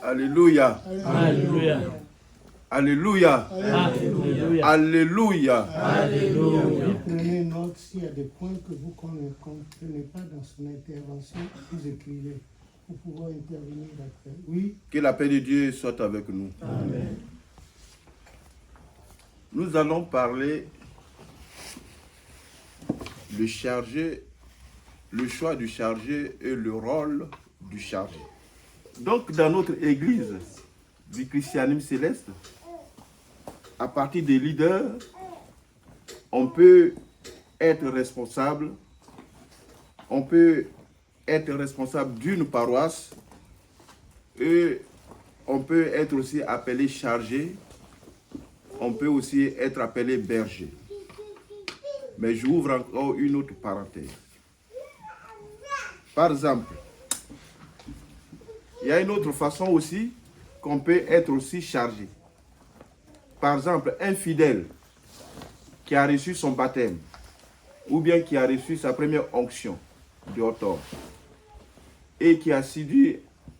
Alléluia. Alléluia. Alléluia. Alléluia. Alléluia. Alléluia. Prenez note s'il y a des points que vous ne comprenez pas dans son intervention, vous écrivez pour pouvoir intervenir après. Oui. Que la paix de Dieu soit avec nous. Amen. Nous allons parler du chargé, le choix du chargé et le rôle du chargé. Donc, dans notre église du christianisme céleste, à partir des leaders, on peut être responsable. On peut être responsable d'une paroisse et on peut être aussi appelé chargé. On peut aussi être appelé berger. Mais j'ouvre encore une autre parenthèse. Par exemple, il y a une autre façon aussi qu'on peut être aussi chargé. Par exemple, un fidèle qui a reçu son baptême ou bien qui a reçu sa première onction de autor et qui a assidu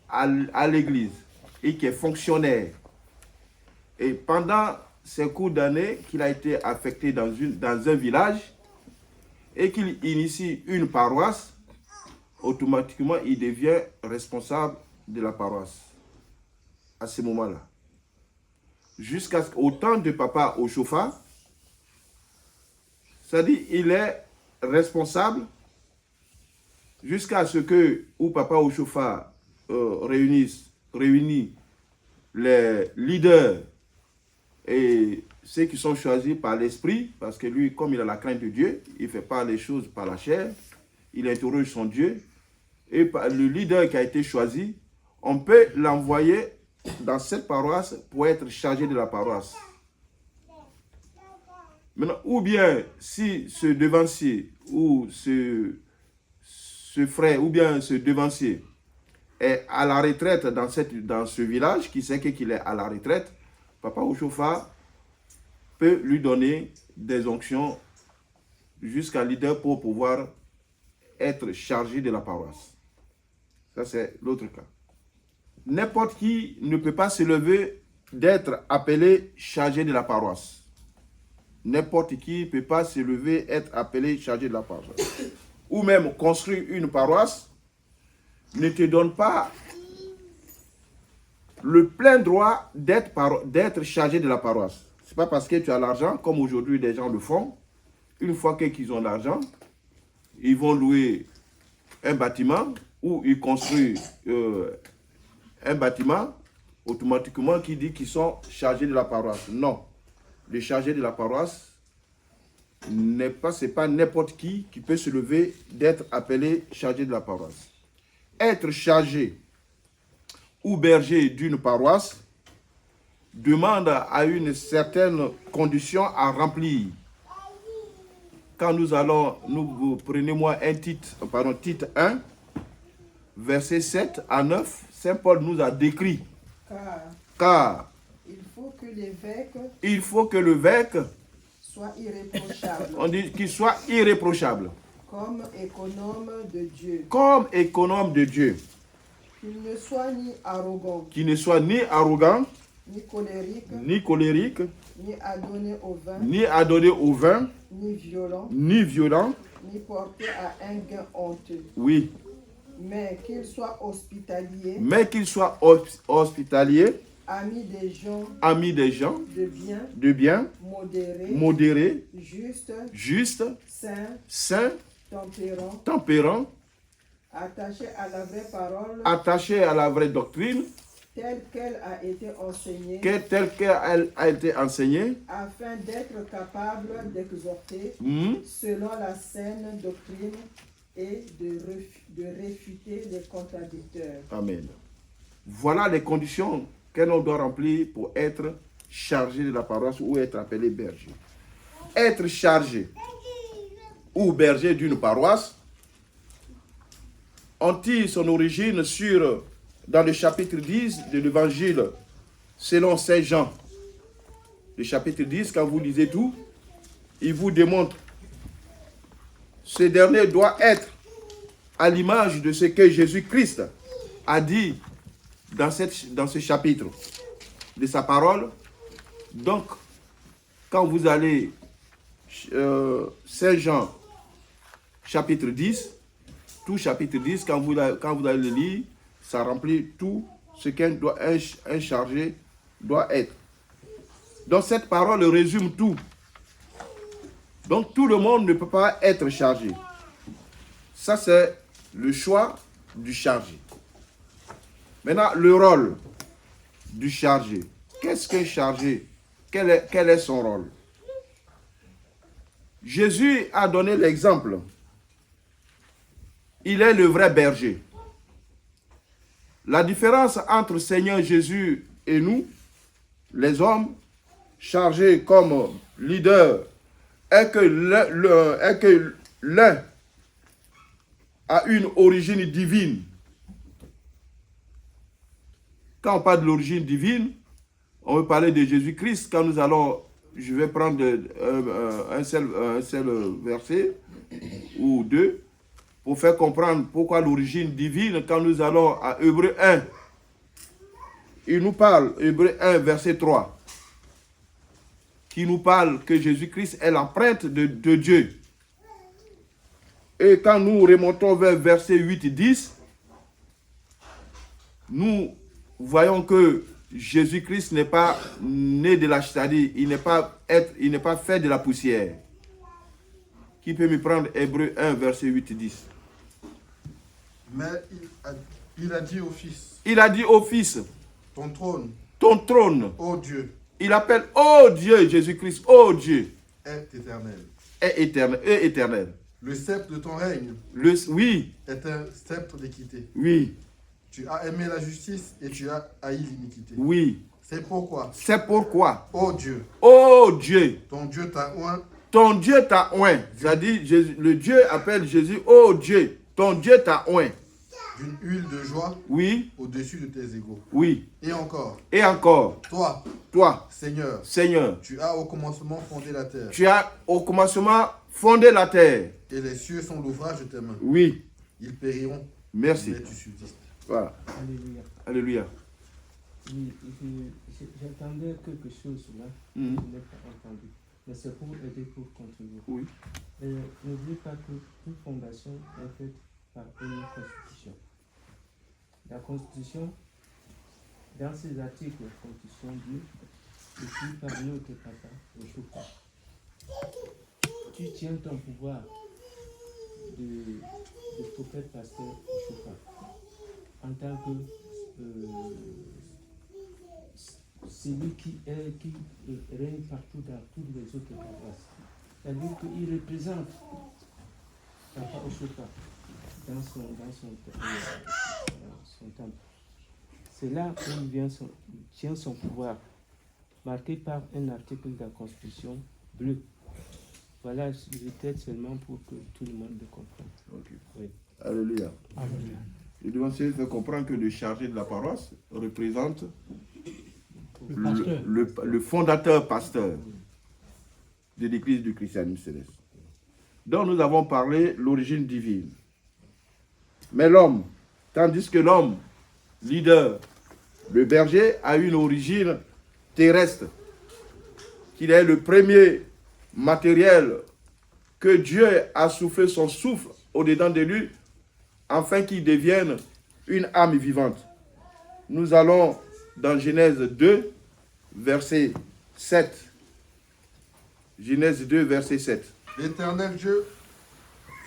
à l'église et qui est fonctionnaire. Et pendant ces cours d'année qu'il a été affecté dans un village et qu'il initie une paroisse, automatiquement il devient responsable de la paroisse à ce moment-là. Jusqu'au temps de Papa Oshofa, c'est-à-dire il est responsable jusqu'à ce que Papa Oshofa réunit les leaders et ceux qui sont choisis par l'esprit, parce que lui, comme il a la crainte de Dieu, il ne fait pas les choses par la chair, il interroge son Dieu, et le leader qui a été choisi, on peut l'envoyer dans cette paroisse pour être chargé de la paroisse. Maintenant, ou bien si ce devancier ou ce frère ou bien ce devancier est à la retraite dans ce village, qui sait qu'il est à la retraite, Papa Oshofa peut lui donner des onctions jusqu'à leader pour pouvoir être chargé de la paroisse. Ça, c'est l'autre cas. N'importe qui ne peut pas se lever d'être appelé chargé de la paroisse. N'importe qui ne peut pas se lever être appelé chargé de la paroisse. Ou même construire une paroisse ne te donne pas le plein droit d'être chargé de la paroisse. Ce n'est pas parce que tu as l'argent, comme aujourd'hui des gens le font. Une fois qu'ils ont l'argent, ils vont louer un bâtiment ou ils construisent un bâtiment, automatiquement qui dit qu'ils sont chargés de la paroisse. Non. Le chargé de la paroisse, ce n'est pas n'importe qui peut se lever d'être appelé chargé de la paroisse. Être chargé ou berger d'une paroisse demande à une certaine condition à remplir. Quand prenez-moi titre 1, verset 7 à 9, Saint Paul nous a décrit. Car il faut que l'évêque soit irréprochable. On dit qu'il soit irréprochable. Comme économe de Dieu. Comme économe de Dieu. Qu'il ne soit ni arrogant. Qu'il ne soit ni arrogant. Ni colérique. Ni colérique. Ni adonné au vin. Ni adonné au vin. Ni violent. Ni violent. Ni porté à un gain honteux. Oui. Mais qu'il soit hospitalier. Ami des gens. De bien. Modéré. Juste. Saint. Tempérant. Attaché à la vraie doctrine. Telle qu'elle a été enseignée. Afin d'être capable d'exhorter selon la saine doctrine et de réfuter les contradicteurs. Amen. Voilà les conditions que l'on doit remplir pour être chargé de la paroisse ou être appelé berger. Être chargé ou berger d'une paroisse, on tire son origine dans le chapitre 10 de l'évangile selon Saint Jean. Le chapitre 10, quand vous lisez tout, il vous démontre ce dernier doit être à l'image de ce que Jésus-Christ a dit dans ce chapitre de sa parole. Donc, quand vous allez Saint Jean, chapitre 10, tout chapitre 10, quand vous allez le lire, ça remplit tout ce qu'un chargé doit être. Donc, cette parole résume tout. Donc, tout le monde ne peut pas être chargé. Ça, c'est le choix du chargé. Maintenant, le rôle du chargé. Qu'est-ce qu'un chargé? Quel est son rôle? Jésus a donné l'exemple. Il est le vrai berger. La différence entre Seigneur Jésus et nous, les hommes, chargés comme leaders, est que l'un a une origine divine. Quand on parle de l'origine divine, on veut parler de Jésus-Christ. Quand nous allons, je vais prendre un seul verset ou deux pour faire comprendre pourquoi l'origine divine. Quand nous allons à Hébreux 1, il nous parle, Hébreux 1, verset 3, qui nous parle que Jésus-Christ est l'empreinte de Dieu. Et quand nous remontons vers verset 8 et 10, nous voyons que Jésus-Christ n'est pas né de la chasteté, il n'est pas fait de la poussière. Qui peut me prendre Hébreux 1, verset 8 et 10? Mais il a dit au Fils, Il a dit au Fils, ton trône, ô ô Dieu, il appelle, ô Dieu, Jésus-Christ, ô Dieu, est éternel. est éternel. Le sceptre de ton règne Oui, est un sceptre d'équité. oui, Tu as aimé la justice et tu as haï l'iniquité. oui. C'est pourquoi, C'est pourquoi, ô Dieu, ô Dieu, ton Dieu t'a oint ton Dieu t'a oint. C'est-à-dire, le Dieu appelle Jésus, ô Dieu, ton Dieu t'a oint. d'une huile de joie Oui, au-dessus de tes égaux. oui. Et encore, Et encore, toi, Seigneur, tu as au commencement fondé la terre, tu as au commencement fondé la terre. et les cieux sont l'ouvrage de tes mains. Oui, Ils périront, merci. mais tu subsistes. Voilà. Alléluia. Alléluia. Oui, j'attendais quelque chose là, Mhm. je n'ai pas entendu. Mais c'est pour aider, pour continuer. Oui. N'oubliez pas que toute fondation est faite par une constitution. La constitution, dans ces articles, la constitution dit, écrit par notre papa, le Choupa. Tu tiens ton pouvoir de prophète pasteur au Choupa en tant que celui qui règne partout dans toutes les autres paroisses. C'est-à-dire qu'il représente Papa Oshoka dans son temple. C'est là où il tient son pouvoir, marqué par un article de la Constitution bleu. Voilà, je t'aide seulement pour que tout le monde le comprenne. Okay. Oui. Alléluia. Alléluia. Je dois essayer de faire comprendre que le chargé de la paroisse représente le fondateur pasteur de l'église du christianisme céleste. Donc nous avons parlé de l'origine divine. Mais l'homme, tandis que l'homme, leader, le berger, a une origine terrestre, qu'il est le premier matériel que Dieu a soufflé son souffle au-dedans de lui, afin qu'il devienne une âme vivante. Nous allons dans Genèse 2, verset 7. Genèse 2, verset 7. L'Éternel Dieu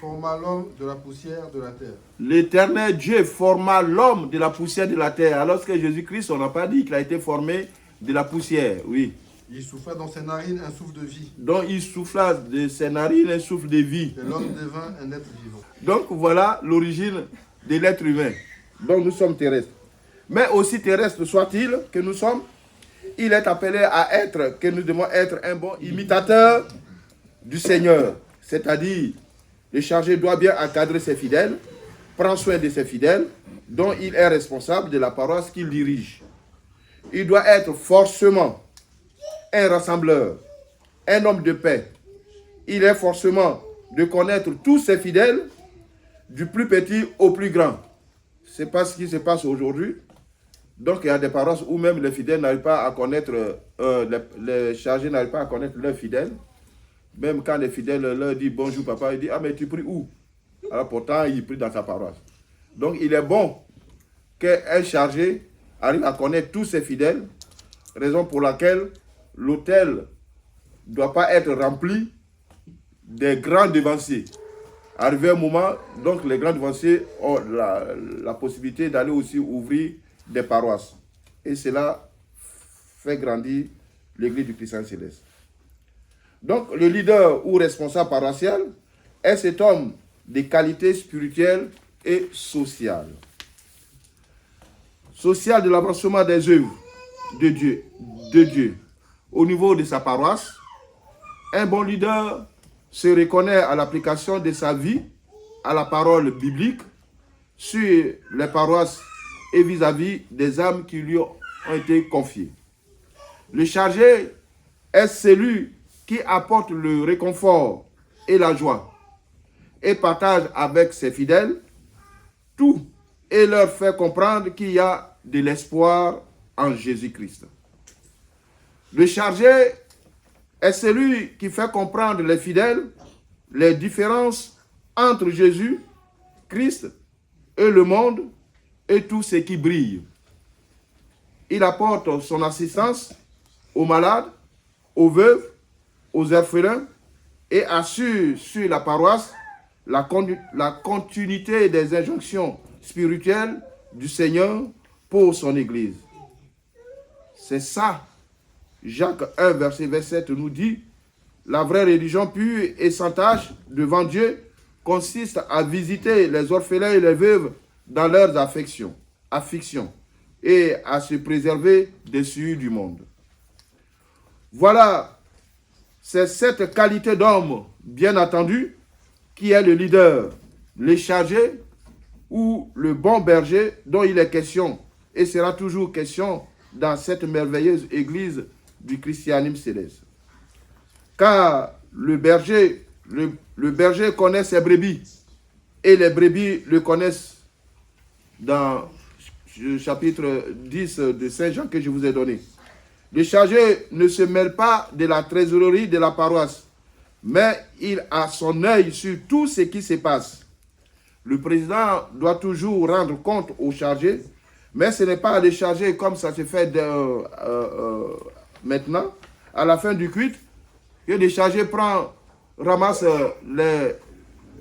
forma l'homme de la poussière de la terre. L'Éternel Dieu forma l'homme de la poussière de la terre. Alors que Jésus-Christ, on n'a pas dit qu'il a été formé de la poussière, oui. Il souffla dans ses narines un souffle de vie. Donc il souffla de ses narines un souffle de vie. Et l'homme devint un être vivant. Donc voilà l'origine de l'être humain. Donc nous sommes terrestres. Mais aussi terrestres soit-il que nous sommes, il est appelé à être, que nous devons être un bon imitateur du Seigneur. C'est-à-dire, le chargé doit bien encadrer ses fidèles, prendre soin de ses fidèles, dont il est responsable de la paroisse qu'il dirige. Il doit être forcément un rassembleur, un homme de paix. Il est forcément de connaître tous ses fidèles, du plus petit au plus grand. Ce n'est pas ce qui se passe aujourd'hui. Donc il y a des paroisses où même les fidèles n'arrivent pas à connaître, les chargés n'arrivent pas à connaître leurs fidèles. Même quand les fidèles leur disent bonjour papa, ils disent ah mais tu pries où? Alors pourtant il prie dans sa paroisse. Donc il est bon qu'un chargé arrive à connaître tous ses fidèles, raison pour laquelle l'autel ne doit pas être rempli des grands devanciers. Arrivé un moment, donc les grands devanciers ont la possibilité d'aller aussi ouvrir des paroisses. Et cela fait grandir l'église du Christ céleste. Donc le leader ou responsable paroissial est cet homme de qualité spirituelle et sociale. Social de l'avancement des œuvres de Dieu. Au niveau de sa paroisse, un bon leader se reconnaît à l'application de sa vie à la parole biblique sur les paroisses et vis-à-vis des âmes qui lui ont été confiées. Le chargé est celui qui apporte le réconfort et la joie et partage avec ses fidèles tout et leur fait comprendre qu'il y a de l'espoir en Jésus-Christ. Le chargé est celui qui fait comprendre les fidèles les différences entre Jésus, Christ et le monde et tout ce qui brille. Il apporte son assistance aux malades, aux veuves, aux orphelins et assure sur la paroisse la continuité des injonctions spirituelles du Seigneur pour son Église. C'est ça. Jacques 1, verset 27 nous dit « La vraie religion pure et sans tache devant Dieu consiste à visiter les orphelins et les veuves dans leurs afflictions et à se préserver des souillures du monde. » Voilà, c'est cette qualité d'homme, bien entendu, qui est le leader, le chargé ou le bon berger dont il est question et sera toujours question dans cette merveilleuse église du christianisme céleste. Car le berger connaît ses brebis et les brebis le connaissent dans le chapitre 10 de Saint Jean que je vous ai donné. Le chargé ne se mêle pas de la trésorerie de la paroisse, mais il a son œil sur tout ce qui se passe. Le président doit toujours rendre compte au chargé, mais ce n'est pas le chargé comme ça se fait maintenant, à la fin du culte, que le chargé ramasse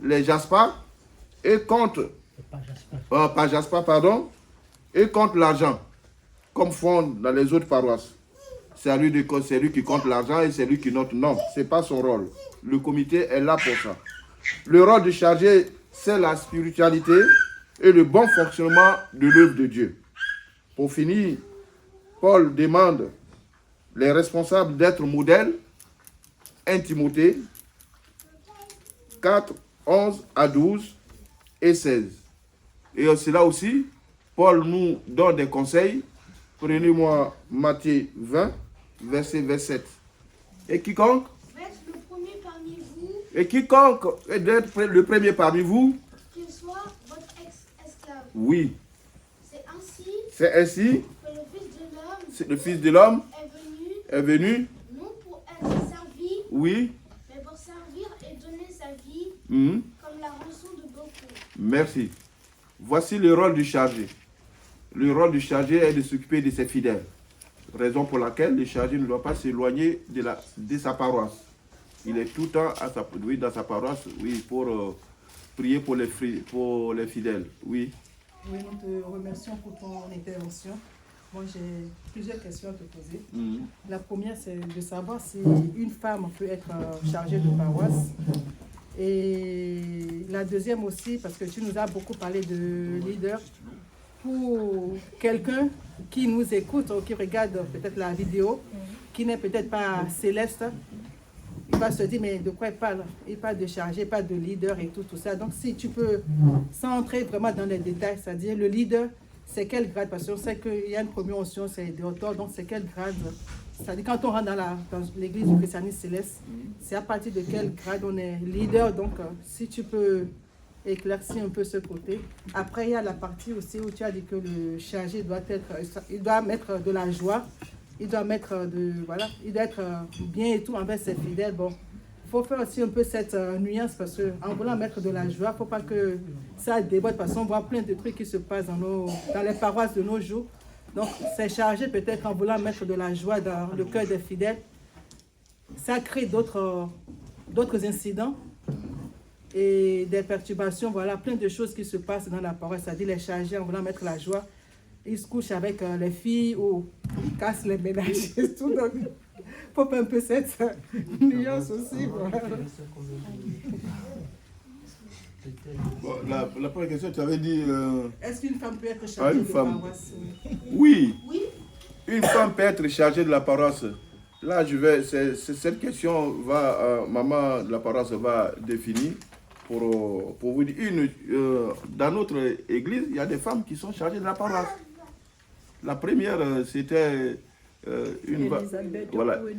les jaspars et compte, et compte l'argent, comme font dans les autres paroisses. C'est lui qui compte l'argent et c'est lui qui note. Non, ce n'est pas son rôle. Le comité est là pour ça. Le rôle du chargé, c'est la spiritualité et le bon fonctionnement de l'œuvre de Dieu. Pour finir, Paul demande les responsables d'être modèles. 1 Timothée 4, 11 à 12 et 16. Et c'est là aussi, Paul nous donne des conseils. Prenez-moi Matthieu 20, verset 27. Et quiconque le premier parmi vous, et quiconque est d'être le premier parmi vous, qu'il soit votre esclave. oui, C'est ainsi que le Fils de l'homme est venu, non pour être servi, oui, mais pour servir et donner sa vie comme la rançon de beaucoup. Merci. Voici le rôle du chargé. Le rôle du chargé est de s'occuper de ses fidèles. Raison pour laquelle le chargé ne doit pas s'éloigner de sa paroisse. Il est tout le temps dans sa paroisse, oui, pour prier pour les fidèles. Oui. Oui, nous te remercions pour ton intervention. Moi, j'ai plusieurs questions à te poser. La première, c'est de savoir si une femme peut être chargée de paroisse. Et la deuxième aussi, parce que tu nous as beaucoup parlé de leader, pour quelqu'un qui nous écoute ou qui regarde peut-être la vidéo, qui n'est peut-être pas céleste, il va se dire, mais de quoi il parle? Il parle de chargé, pas de leader et tout ça. Donc, si tu peux, sans entrer vraiment dans les détails, c'est-à-dire le leader, c'est quel grade? Parce qu'on sait qu'il y a une première onction, c'est de hauteur, donc c'est quel grade? C'est-à-dire quand on rentre dans l'église du christianisme céleste, c'est à partir de quel grade on est leader. Donc, si tu peux éclaircir un peu ce côté. Après, il y a la partie aussi où tu as dit que le chargé il doit mettre de la joie, il doit il doit être bien et tout envers ses fidèles. Bon, il faut faire aussi un peu cette nuance parce qu'en voulant mettre de la joie, il ne faut pas que ça déborde parce qu'on voit plein de trucs qui se passent dans les paroisses de nos jours. Donc, c'est chargé peut-être en voulant mettre de la joie dans le cœur des fidèles. Ça crée d'autres incidents et des perturbations, voilà, plein de choses qui se passent dans la paroisse. C'est-à-dire les chargés en voulant mettre la joie, ils se couchent avec les filles ou ils cassent les ménages et tout. Donc, il faut un peu cette nuance aussi. Voilà. Bon, la première question, tu avais dit... Est-ce qu'une femme peut être chargée de paroisse? Oui. Une femme peut être chargée de la paroisse. Là, cette question maman de la paroisse va définir pour vous dire. Dans notre église, il y a des femmes qui sont chargées de la paroisse. La première, c'était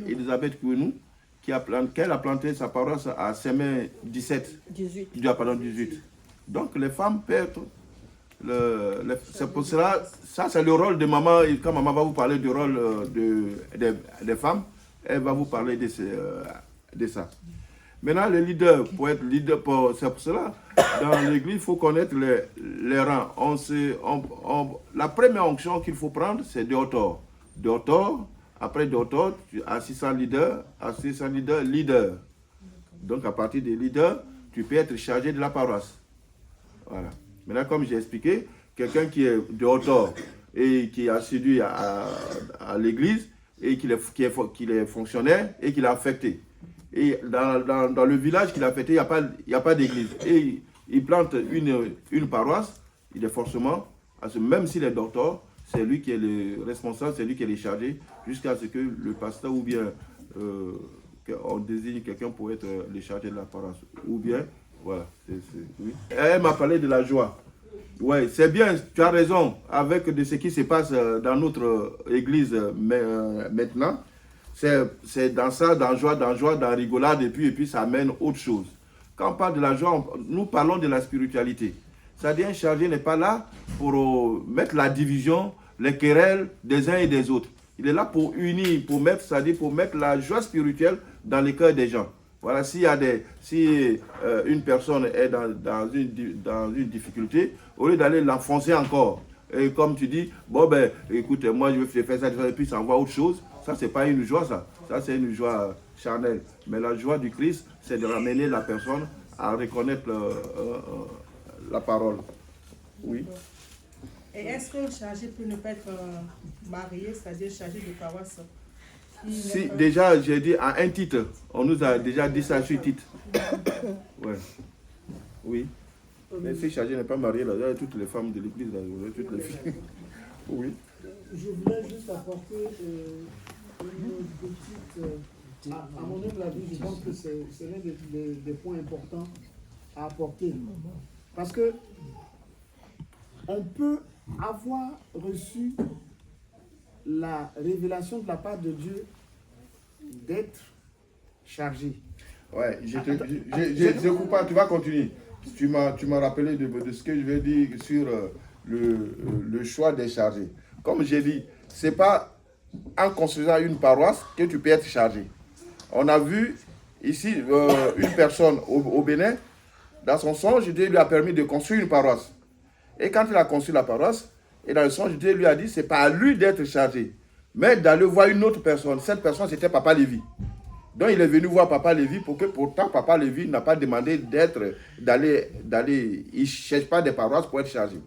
Elisabeth Kouenou, qu'elle a planté sa paroisse à Sémé 18. Donc, les femmes peuvent être... c'est pour cela, ça c'est le rôle de maman. Et quand maman va vous parler du rôle des femmes, elle va vous parler de ça. Maintenant, le leader, pour être leader, c'est pour cela, dans l'église, il faut connaître les rangs. La première onction qu'il faut prendre, c'est Deotor. Après Deotor, assistant leader, leader. Donc, à partir des leaders, tu peux être chargé de la paroisse. Voilà. Maintenant, comme j'ai expliqué, quelqu'un qui est Deotor et qui est assidu à l'église, et qu'il est fonctionnaire et qu'il est affecté. Et dans le village qu'il a affecté, il n'y a pas d'église. Et il plante une paroisse, il est forcément, même s'il est docteur, c'est lui qui est le responsable, c'est lui qui est le chargé, jusqu'à ce que le pasteur ou bien on désigne quelqu'un pour être le chargé de la paroisse. Ou bien, voilà. Oui. Elle m'a parlé de la joie. Oui, c'est bien, tu as raison, avec de ce qui se passe dans notre église maintenant, c'est dans ça, dans joie, dans rigolade, et puis ça amène autre chose. Quand on parle de la joie, nous parlons de la spiritualité. C'est-à-dire, un chargé n'est pas là pour mettre la division, les querelles des uns et des autres. Il est là pour unir, pour mettre la joie spirituelle dans les cœurs des gens. Voilà, si une personne est dans une difficulté, au lieu d'aller l'enfoncer encore, et comme tu dis, bon ben, écoute, moi je vais faire ça, et puis ça envoie autre chose, ça c'est pas une joie ça c'est une joie charnelle. Mais la joie du Christ, c'est de ramener la personne à reconnaître la parole. Oui. Et est-ce qu'un chargé peut ne pas être marié, c'est-à-dire chargé de paroisse? Si, déjà, j'ai dit à un titre. On nous a déjà dit ça sur titre. Ouais. Oui. Mais si chargé n'est pas marié, là, il y a toutes les femmes de l'église, toutes les filles. Oui. Je voulais juste apporter une petite... à mon humble avis, je pense que c'est l'un des points importants à apporter. Parce que on peut avoir reçu la révélation de la part de Dieu d'être chargé. Ouais, je ne coupe pas, tu vas continuer. Tu m'as rappelé de ce que je vais dire sur le choix des chargés. Comme j'ai dit, ce n'est pas en construisant une paroisse que tu peux être chargé. On a vu ici une personne au Bénin, dans son songe, Dieu lui a permis de construire une paroisse. Et quand il a construit la paroisse, et dans le songe, Dieu lui a dit, c'est pas à lui d'être chargé, mais d'aller voir une autre personne. Cette personne, c'était Papa Lévi. Donc, il est venu voir Papa Lévi pour que, pourtant, Papa Lévi n'a pas demandé d'aller, il ne cherche pas des paroisses pour être chargé.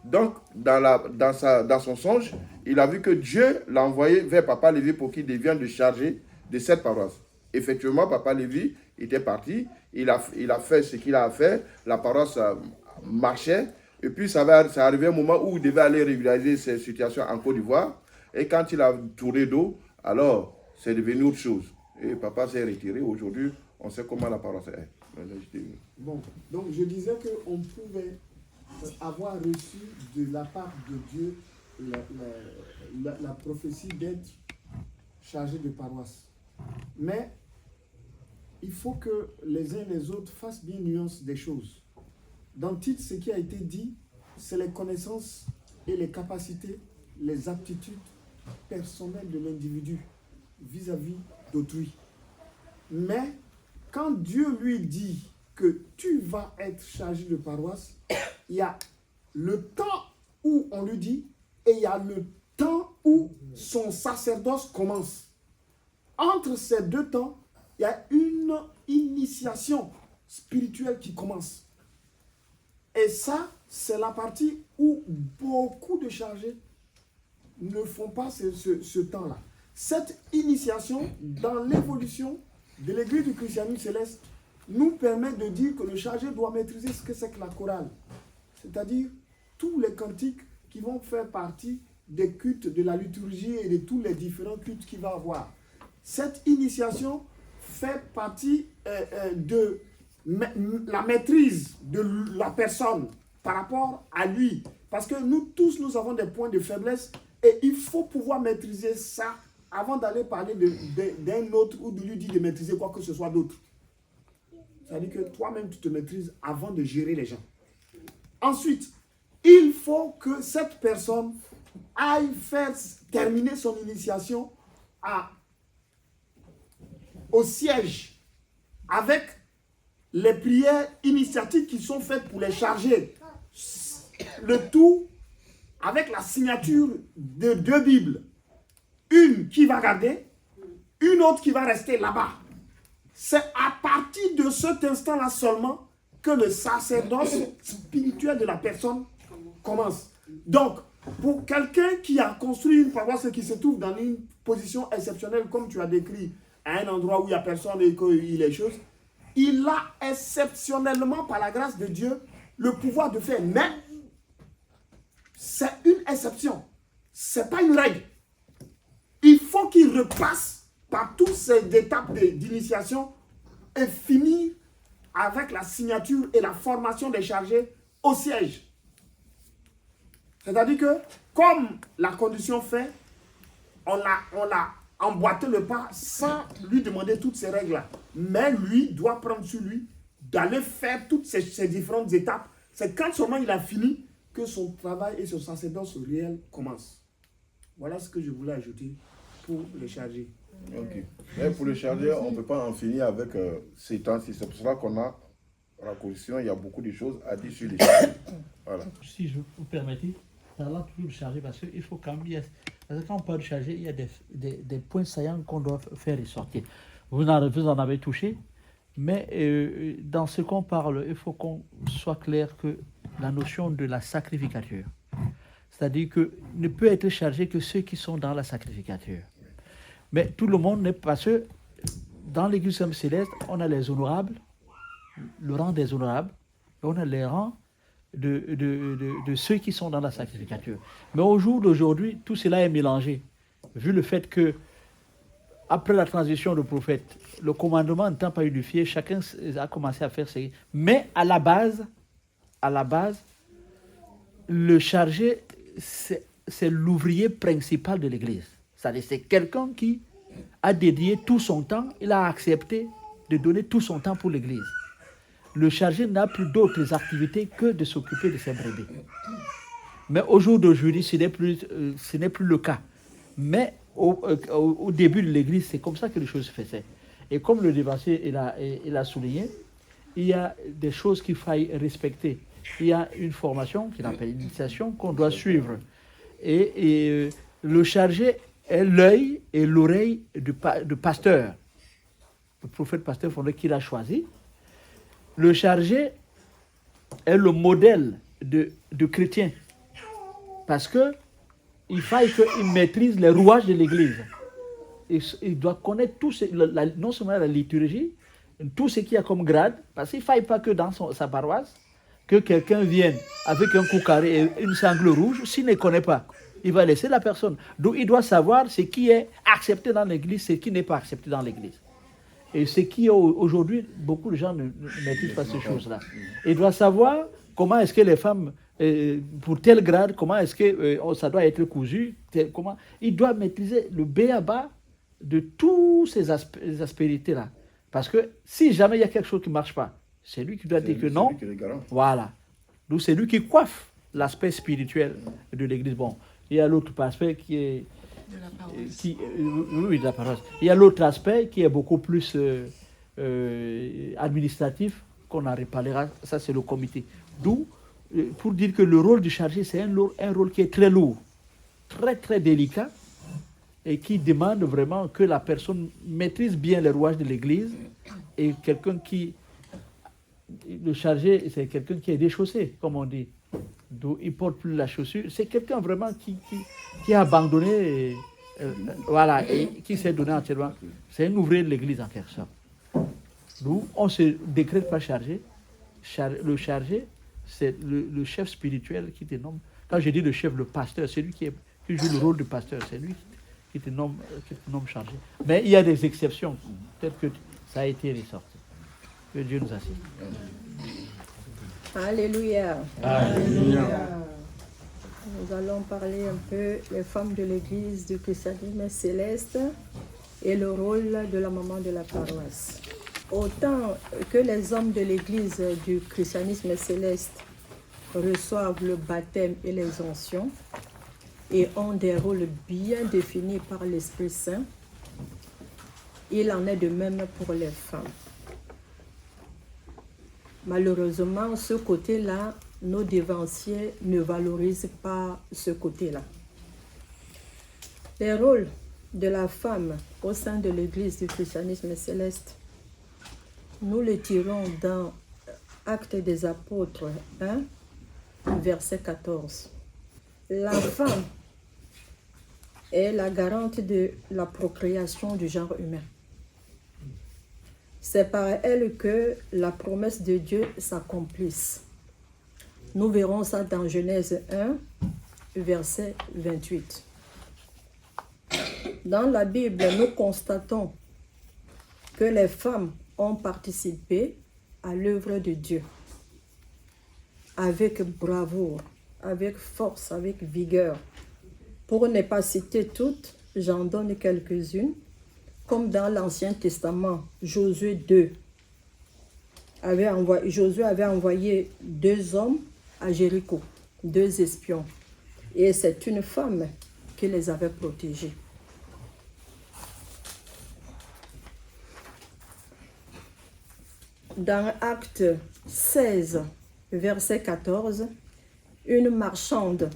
Donc, dans son songe, il a vu que Dieu l'a envoyé vers Papa Lévi pour qu'il devienne le chargé de cette paroisse. Effectivement, Papa Lévi était parti, il a fait ce qu'il a fait, la paroisse marchait, et puis ça arrivait un moment où il devait aller régulariser ses situations en Côte d'Ivoire, et quand il a tourné d'eau, alors c'est devenu autre chose. Et papa s'est retiré. Aujourd'hui, on sait comment la paroisse est. Bon, donc je disais qu'on pouvait avoir reçu de la part de Dieu la prophétie d'être chargé de paroisse. Mais il faut que les uns et les autres fassent bien nuance des choses. Dans le titre, ce qui a été dit, c'est les connaissances et les capacités, les aptitudes personnelles de l'individu vis-à-vis d'autrui. Mais quand Dieu lui dit que tu vas être chargé de paroisse, il y a le temps où on lui dit et il y a le temps où son sacerdoce commence. Entre ces deux temps, il y a une initiation spirituelle qui commence. Et ça, c'est la partie où beaucoup de chargés ne font pas ce temps-là. Cette initiation dans l'évolution de l'église du christianisme céleste nous permet de dire que le chargé doit maîtriser ce que c'est que la chorale. C'est-à-dire tous les cantiques qui vont faire partie des cultes de la liturgie et de tous les différents cultes qu'il va avoir. Cette initiation fait partie de la maîtrise de la personne par rapport à lui. Parce que nous tous, nous avons des points de faiblesse et il faut pouvoir maîtriser ça avant d'aller parler d'un autre ou de lui dire de maîtriser quoi que ce soit d'autre. C'est-à-dire que toi-même, tu te maîtrises avant de gérer les gens. Ensuite, il faut que cette personne aille terminer son initiation au siège avec les prières initiatiques qui sont faites pour les charger. Le tout avec la signature de 2 Bibles. Une qui va garder, une autre qui va rester là-bas. C'est à partir de cet instant-là seulement que le sacerdoce spirituel de la personne commence. Donc, pour quelqu'un qui a construit une paroisse et qui se trouve dans une position exceptionnelle, comme tu as décrit, à un endroit où il n'y a personne et qu'il est chose, il a exceptionnellement, par la grâce de Dieu, le pouvoir de faire. Mais, c'est une exception. Ce n'est pas une règle. Il faut qu'il repasse par toutes ces étapes d'initiation et finir avec la signature et la formation des chargés au siège. C'est-à-dire que, comme la condition fait, on l'a emboîté le pas sans lui demander toutes ces règles-là. Mais lui doit prendre sur lui d'aller faire toutes ces différentes étapes. C'est quand seulement il a fini que son travail et son sacerdoce réel commencent. Voilà ce que je voulais ajouter pour les chargés. Ok. Mais pour les chargés, on ne peut pas en finir avec ces temps-ci. C'est pour cela qu'on a la commission, il y a beaucoup de choses à dire sur les chargés. Voilà. Si je vous permettez, parlant toujours de chargé, parce qu'il faut quand même... Parce que quand on parle de chargé, il y a des points saillants qu'on doit faire ressortir. Vous en avez touché, mais dans ce qu'on parle, il faut qu'on soit clair que la notion de la sacrificature, c'est-à-dire que ne peut être chargé que ceux qui sont dans la sacrificature. Mais tout le monde n'est pas sûr. Dans l'Église céleste, on a les honorables, le rang des honorables, et on a les rangs de ceux qui sont dans la sacrificature. Mais au jour d'aujourd'hui, tout cela est mélangé, vu le fait que, après la transition du prophète, le commandement n'étant pas unifié, chacun a commencé à faire ses... Mais à la base, le chargé, c'est l'ouvrier principal de l'Église. C'est-à-dire c'est quelqu'un qui a dédié tout son temps, il a accepté de donner tout son temps pour l'Église. Le chargé n'a plus d'autres activités que de s'occuper de ses brebis. Mais au jour d'aujourd'hui, ce n'est plus le cas. Mais au début de l'Église, c'est comme ça que les choses se faisaient. Et comme le dévancier il a souligné, il y a des choses qu'il faille respecter. Il y a une formation qu'il appelle l'initiation qu'on doit suivre. Et le chargé est l'œil et l'oreille du pasteur. Le prophète pasteur fondé qu'il a choisi. Le chargé est le modèle de chrétien. Parce que il faille qu'il maîtrise les rouages de l'Église. Il doit connaître non seulement la liturgie, tout ce qu'il y a comme grade, parce qu'il ne faille pas que dans sa paroisse, que quelqu'un vienne avec un cou carré et une sangle rouge, s'il ne connaît pas, il va laisser la personne. Donc il doit savoir ce qui est accepté dans l'Église, ce qui n'est pas accepté dans l'Église. Et ce qui aujourd'hui, beaucoup de gens ne maîtrisent pas ces choses-là. Il doit savoir comment est-ce que les femmes, pour tel grade, comment est-ce que ça doit être cousu, comment. Il doit maîtriser le b.a.-ba de tous ces aspérités-là. Parce que si jamais il y a quelque chose qui ne marche pas, c'est lui qui doit dire que non. Voilà. Donc c'est lui qui coiffe l'aspect spirituel de l'église. Bon, il y a l'autre aspect qui est... De la paroisse. Oui, de la paroisse. Il y a l'autre aspect qui est beaucoup plus administratif, qu'on en reparlera, ça c'est le comité. D'où, pour dire que le rôle du chargé, c'est un rôle qui est très lourd, très très délicat, et qui demande vraiment que la personne maîtrise bien les rouages de l'église, et quelqu'un qui... Le chargé, c'est quelqu'un qui est déchaussé, comme on dit. D'où il ne porte plus la chaussure. C'est quelqu'un vraiment qui a abandonné, voilà, et qui s'est donné entièrement. C'est un ouvrier de l'église en quelque sorte. D'où on ne se décrète pas chargé. Le chargé, c'est le chef spirituel qui te nomme. Quand je dis le chef, le pasteur, c'est lui qui joue le rôle de pasteur. C'est lui qui te nomme chargé. Mais il y a des exceptions. Peut-être que ça a été ressorti. Que Dieu nous assiste. Alléluia. Alléluia. Nous allons parler un peu des femmes de l'église du christianisme céleste et le rôle de la maman de la paroisse. Autant que les hommes de l'église du christianisme céleste reçoivent le baptême et les onctions et ont des rôles bien définis par l'Esprit Saint, il en est de même pour les femmes. Malheureusement, ce côté-là, nos dévanciers ne valorisent pas ce côté-là. Les rôles de la femme au sein de l'Église du christianisme céleste, nous les tirons dans Actes des Apôtres 1, verset 14. La femme est la garante de la procréation du genre humain. C'est par elle que la promesse de Dieu s'accomplisse. Nous verrons ça dans Genèse 1, verset 28. Dans la Bible, nous constatons que les femmes ont participé à l'œuvre de Dieu avec bravoure, avec force, avec vigueur. Pour ne pas citer toutes, j'en donne quelques-unes. Comme dans l'Ancien Testament, Josué 2, Josué avait envoyé 2 hommes à Jéricho, 2 espions. Et c'est une femme qui les avait protégés. Dans Acte 16, verset 14, une marchande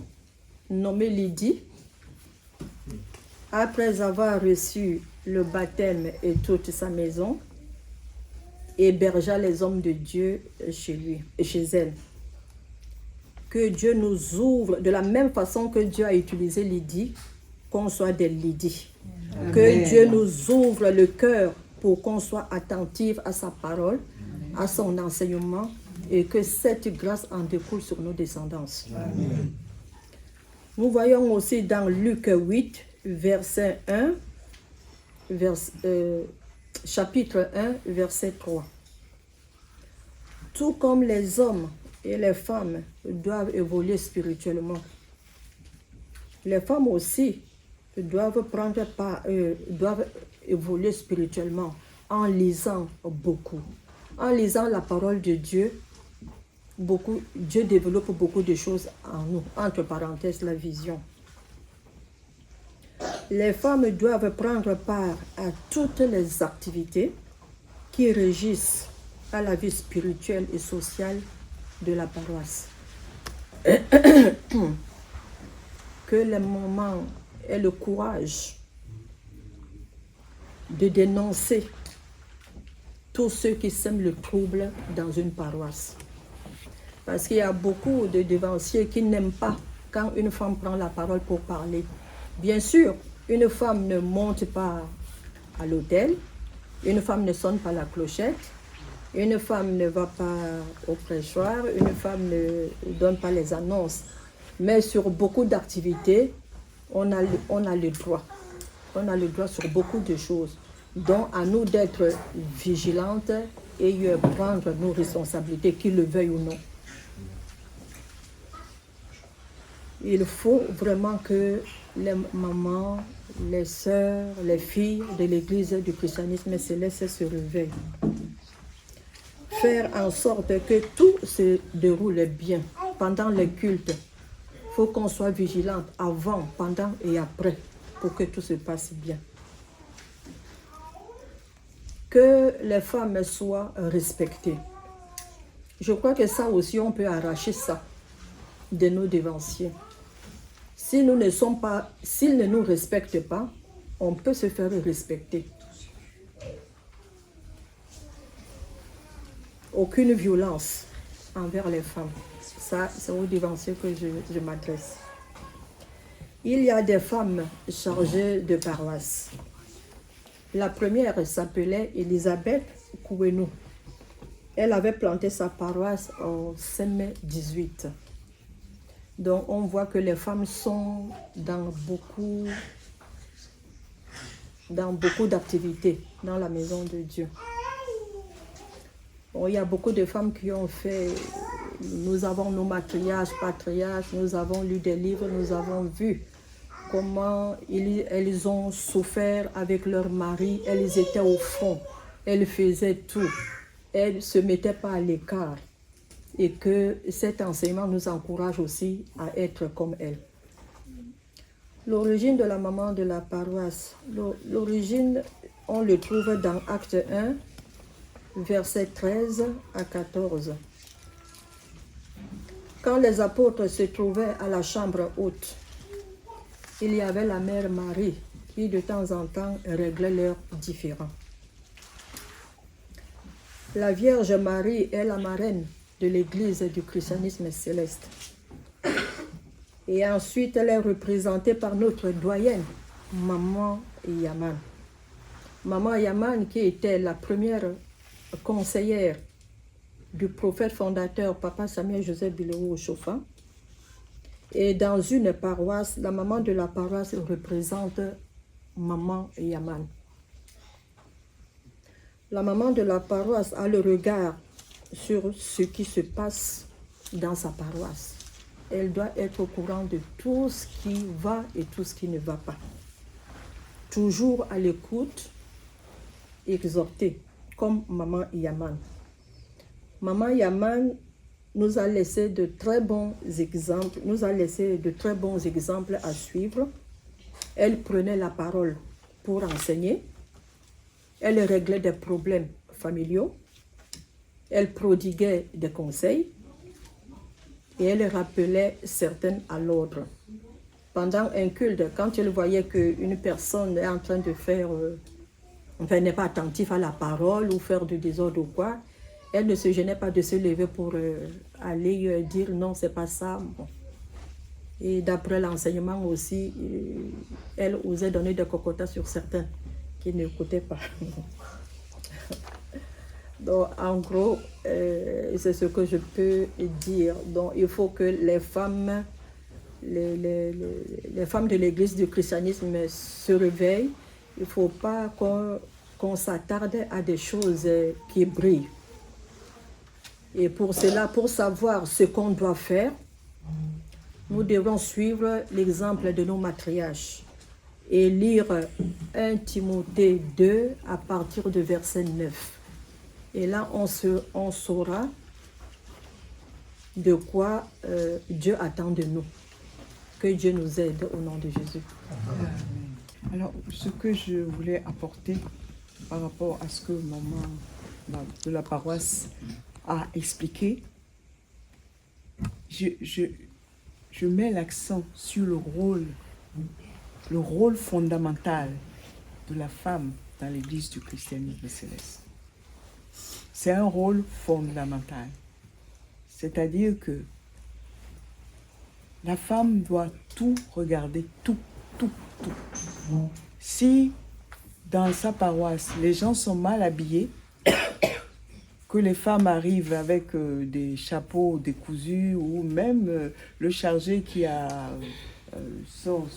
nommée Lydie, après avoir reçu le baptême et toute sa maison, hébergea les hommes de Dieu chez lui et chez elle. Que Dieu nous ouvre de la même façon que Dieu a utilisé Lydie, qu'on soit des Lydies. Amen. Que Dieu nous ouvre le cœur pour qu'on soit attentif à sa parole, à son enseignement, et que cette grâce en découle sur nos descendants. Amen. Nous voyons aussi dans Luc 8, verset 1, chapitre 1, verset 3. Tout comme les hommes et les femmes doivent évoluer spirituellement, les femmes aussi doivent doivent évoluer spirituellement en lisant beaucoup. En lisant la parole de Dieu, Dieu développe beaucoup de choses en nous, entre parenthèses la vision. Les femmes doivent prendre part à toutes les activités qui régissent à la vie spirituelle et sociale de la paroisse. Que les mamans aient le courage de dénoncer tous ceux qui sèment le trouble dans une paroisse. Parce qu'il y a beaucoup de dévanciers qui n'aiment pas quand une femme prend la parole pour parler. Bien sûr, une femme ne monte pas à l'autel, une femme ne sonne pas la clochette, une femme ne va pas au prêchoir, une femme ne donne pas les annonces. Mais sur beaucoup d'activités, on a le droit. On a le droit sur beaucoup de choses. Donc à nous d'être vigilantes et prendre nos responsabilités, qu'ils le veuillent ou non. Il faut vraiment que les mamans, les sœurs, les filles de l'église du christianisme céleste se réveillent. Faire en sorte que tout se déroule bien pendant les cultes. Il faut qu'on soit vigilante avant, pendant et après pour que tout se passe bien. Que les femmes soient respectées. Je crois que ça aussi, on peut arracher ça de nos dévanciers. S'ils ne nous respectent pas, on peut se faire respecter. Aucune violence envers les femmes. Ça, c'est aux dévanciers que je m'adresse. Il y a des femmes chargées de paroisse. La première s'appelait Elisabeth Kouenou. Elle avait planté sa paroisse en 5 mai 18. Donc on voit que les femmes sont dans beaucoup d'activités dans la maison de Dieu. Bon, il y a beaucoup de femmes qui ont fait, nous avons nos matriarches, patriarches, nous avons lu des livres, nous avons vu comment elles ont souffert avec leur mari, elles étaient au front, elles faisaient tout, elles ne se mettaient pas à l'écart. Et que cet enseignement nous encourage aussi à être comme elles. L'origine de la maman de la paroisse, l'origine, on le trouve dans Acte 1, versets 13 à 14. Quand les apôtres se trouvaient à la chambre haute, il y avait la mère Marie qui de temps en temps réglait leurs différends. La Vierge Marie est la marraine de l'Église du christianisme céleste. Et ensuite, elle est représentée par notre doyenne, Maman Yaman. Maman Yaman, qui était la première conseillère du prophète fondateur, Papa Samuel Joseph Bilowo Chauffin. Et dans une paroisse, la maman de la paroisse représente Maman Yaman. La maman de la paroisse a le regard sur ce qui se passe dans sa paroisse. Elle doit être au courant de tout ce qui va et tout ce qui ne va pas. Toujours à l'écoute, exhorter, comme Maman Yaman. Maman Yaman nous a laissé de très bons exemples, à suivre. Elle prenait la parole pour enseigner. Elle réglait des problèmes familiaux. Elle prodiguait des conseils et elle rappelait certaines à l'ordre. Pendant un culte, quand elle voyait qu'une personne est en train de faire, n'est pas attentive à la parole ou faire du désordre ou quoi, elle ne se gênait pas de se lever pour aller dire non, c'est pas ça. Bon. Et d'après l'enseignement aussi, elle osait donner des cocotas sur certains qui n'écoutaient pas. Donc, en gros, c'est ce que je peux dire. Donc, il faut que les femmes, les femmes de l'Église du christianisme se réveillent. Il ne faut pas qu'on s'attarde à des choses qui brillent. Et pour cela, pour savoir ce qu'on doit faire, nous devons suivre l'exemple de nos matriarches et lire 1 Timothée 2 à partir de verset 9. Et là, on saura de quoi Dieu attend de nous. Que Dieu nous aide au nom de Jésus. Amen. Alors, ce que je voulais apporter par rapport à ce que maman de la paroisse a expliqué, je mets l'accent sur le rôle fondamental de la femme dans l'Église du christianisme céleste. C'est un rôle fondamental. C'est-à-dire que la femme doit tout regarder, tout. Si dans sa paroisse, les gens sont mal habillés, que les femmes arrivent avec des chapeaux décousus ou même le chargé qui a son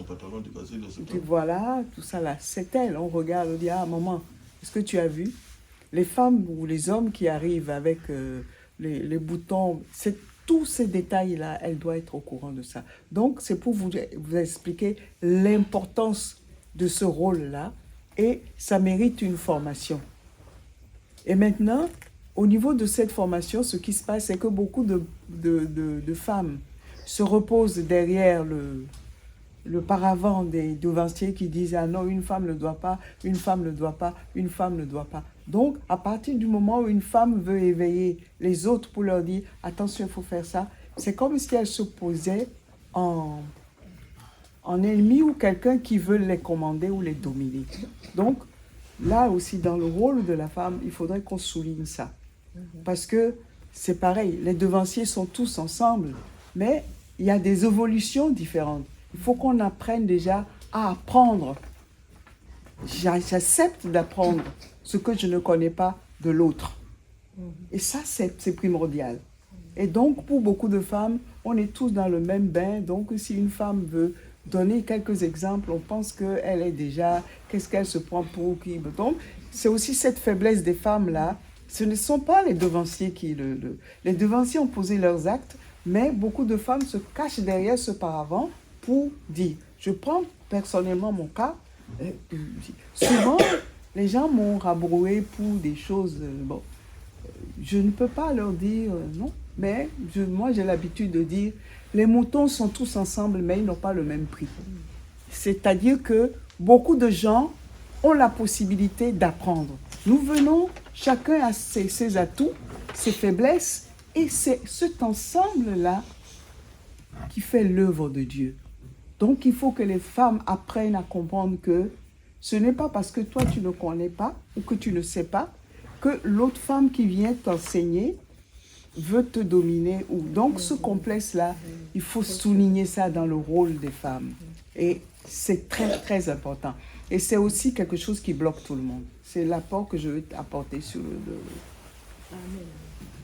pantalon dépassé. Voilà, tout ça là, c'est elle. On regarde, on dit, ah maman, est-ce que tu as vu? Les femmes ou les hommes qui arrivent avec les boutons, c'est tous ces détails-là, elle doit être au courant de ça. Donc, c'est pour vous expliquer l'importance de ce rôle-là et ça mérite une formation. Et maintenant, au niveau de cette formation, ce qui se passe, c'est que beaucoup de femmes se reposent derrière le paravent des devanciers qui disent « Ah non, une femme ne doit pas, une femme ne doit pas, une femme ne doit pas ». Donc, à partir du moment où une femme veut éveiller les autres pour leur dire « Attention, il faut faire ça », c'est comme si elle se posait en ennemi ou quelqu'un qui veut les commander ou les dominer. Donc, là aussi, dans le rôle de la femme, il faudrait qu'on souligne ça. Parce que c'est pareil, les devanciers sont tous ensemble, mais il y a des évolutions différentes. Il faut qu'on apprenne déjà à apprendre. J'accepte d'apprendre ce que je ne connais pas de l'autre. Et ça, c'est primordial. Et donc, pour beaucoup de femmes, on est tous dans le même bain. Donc, si une femme veut donner quelques exemples, on pense qu'elle est déjà, qu'est-ce qu'elle se prend pour qui. Donc, c'est aussi cette faiblesse des femmes-là. Ce ne sont pas les devanciers qui les devanciers ont posé leurs actes, mais beaucoup de femmes se cachent derrière ce paravent pour dire. Je prends personnellement mon cas. Souvent, les gens m'ont rabroué pour des choses. Bon, je ne peux pas leur dire non, mais moi j'ai l'habitude de dire les moutons sont tous ensemble, mais ils n'ont pas le même prix. C'est-à-dire que beaucoup de gens ont la possibilité d'apprendre. Nous venons, chacun a ses atouts, ses faiblesses, et c'est cet ensemble-là qui fait l'œuvre de Dieu. Donc il faut que les femmes apprennent à comprendre que ce n'est pas parce que toi tu ne connais pas ou que tu ne sais pas que l'autre femme qui vient t'enseigner veut te dominer. Donc ce complexe-là, il faut souligner ça dans le rôle des femmes. Et c'est très très important. Et c'est aussi quelque chose qui bloque tout le monde. C'est l'apport que je veux apporter sur le... Amen.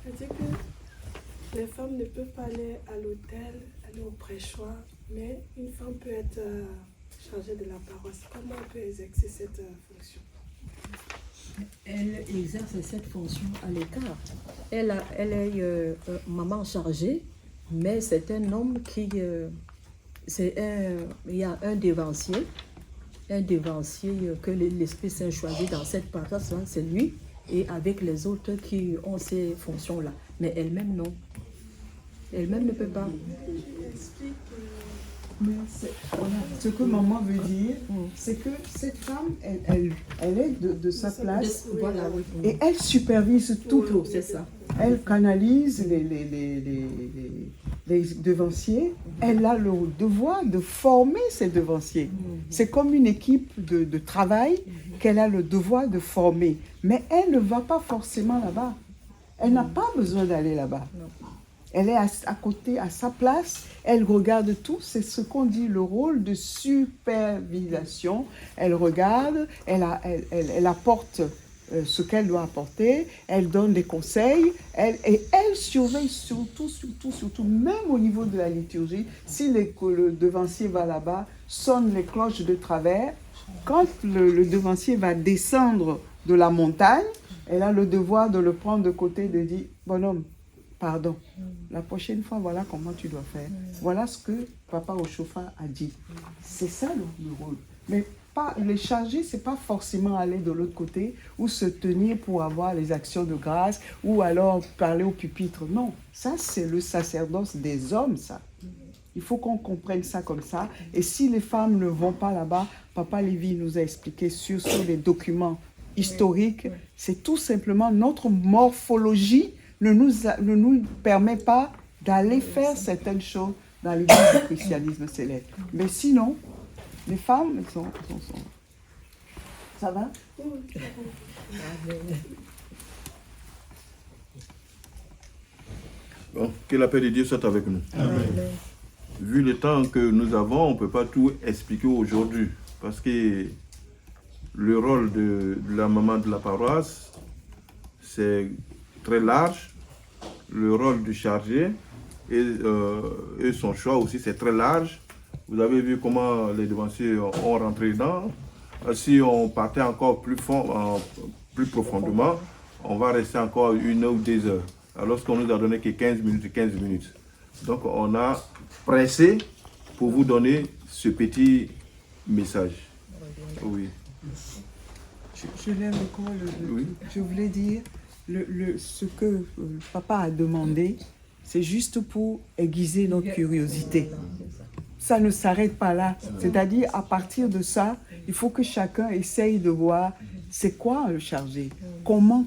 C'est-à-dire que les femmes ne peuvent pas aller à l'hôtel, aller au prêchoir, mais une femme peut être chargée de la paroisse. Comment elle peut exercer cette fonction? Elle exerce cette fonction à l'écart. Elle est maman chargée, mais c'est un homme qui... il y a un dévancier que l'Esprit Saint choisit dans cette paroisse, c'est lui, et avec les autres qui ont ces fonctions-là. Mais elle-même, non. Elle-même ne peut pas. Ce que maman veut dire, c'est que cette femme, elle est de sa place, Voilà, oui. et elle supervise tout. C'est ça. Elle canalise les devanciers. Elle a le devoir de former ces devanciers. C'est comme une équipe de travail qu'elle a le devoir de former. Mais elle ne va pas forcément là-bas. Elle n'a pas besoin d'aller là-bas. Elle est à côté, à sa place. Elle regarde tout. C'est ce qu'on dit, le rôle de supervision. Elle regarde, elle apporte ce qu'elle doit apporter, elle donne des conseils, et elle surveille surtout, même au niveau de la liturgie. Si le devancier va là-bas, sonne les cloches de travers, quand le devancier va descendre de la montagne, elle a le devoir de le prendre de côté, de dire « Bonhomme, pardon, la prochaine fois, voilà comment tu dois faire. Voilà ce que Papa Oshofa a dit. » C'est ça le rôle. Mais les charger, ce n'est pas forcément aller de l'autre côté ou se tenir pour avoir les actions de grâce ou alors parler au pupitre. Non, ça c'est le sacerdoce des hommes, ça. Il faut qu'on comprenne ça comme ça. Et si les femmes ne vont pas là-bas, Papa Lévy nous a expliqué sur les documents historiques, c'est tout simplement notre morphologie ne nous permet pas d'aller faire certaines choses dans l'église du christianisme céleste. Mais sinon, les femmes, elles sont... Ça va? Bon, que la paix de Dieu soit avec nous. Amen. Vu le temps que nous avons, on ne peut pas tout expliquer aujourd'hui. Parce que le rôle de la maman de la paroisse, c'est très large. Le rôle du chargé et son choix aussi, c'est très large. Vous avez vu comment les devanciers ont rentré dedans. Si on partait encore plus profondément, on va rester encore 1 ou 2 heures. Alors qu'on nous a donné que 15 minutes. Donc on a pressé pour vous donner ce petit message. Oui. Je lève le col. Oui. Je voulais dire, ce que papa a demandé, c'est juste pour aiguiser notre curiosité. Ça ne s'arrête pas là. C'est-à-dire, à partir de ça, il faut que chacun essaye de voir c'est quoi le chargé, comment.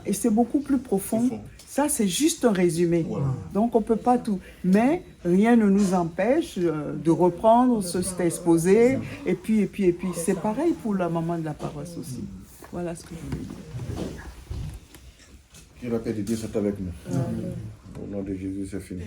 Et c'est beaucoup plus profond. Ça, c'est juste un résumé. Donc, on ne peut pas tout. Mais rien ne nous empêche de reprendre ce exposé. Et puis. C'est pareil pour la maman de la paroisse aussi. Voilà ce que je voulais dire. Que la paix de Dieu soit avec nous. Au nom de Jésus, c'est fini.